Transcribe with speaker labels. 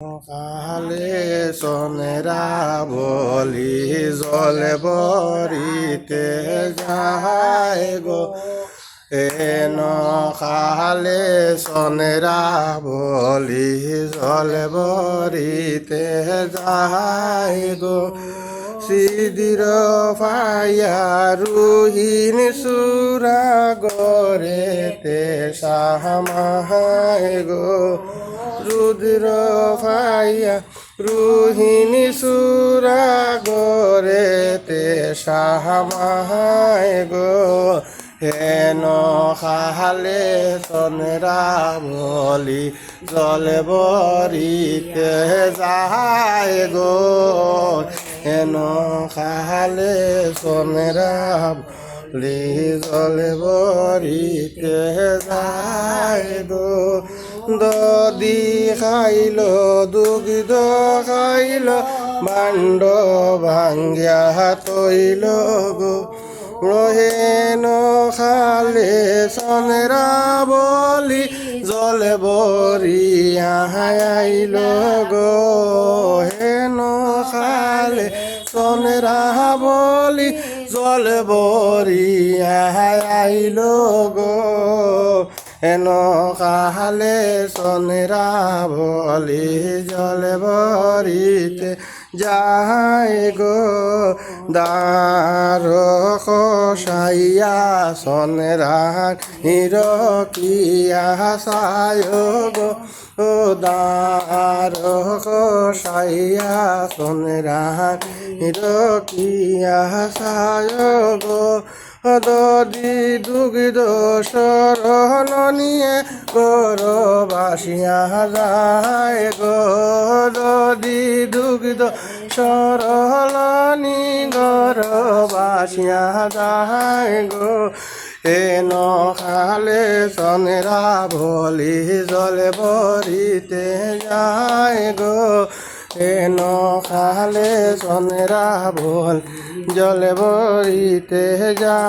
Speaker 1: কালে সোনেরা বলি জলে বরিতে যায় গো এন কালে সোনেরা বলি জলে বরিতে যায় গো সিদির পাইয়া রুহিন সুরা গরেতে সাহামায় গো রুদ্র পাইয়া রুহিণী সুরা গরেতে সাহামায় গো হেন খালে সোনরা বলি জলে বরিতে যায় গো হেন খালে সোনরা বলি জলে বরিতে যায় গো দদি খাইল দুগ্ধ খাইল বাণ্ড ভাঙ্গিয়া তৈল গো রহেন খালে সোনরা বলি জলে বরিয়া আইল গো হেন খালে সোনরা বলি জলে বরিয়া আইল গো হেন কালে সোনরা বলি জলে বরিতে যায় গো দার কষাইয়া সোনরা হিরকিয়া সায় গো ও দার কষাইয়া সোনরা হিরকিয়া সায় গো দদি দুগ্ধ শরণ নিয়ে গর বাসিয়া যায় গো দদি দুগ্ধ সরলনি গর বাসিয়া যায় গো এন খালে সোনরা বলি জলে বরিতে যায় গো এন খালে সোনরা বল জলে বরিতে যায়।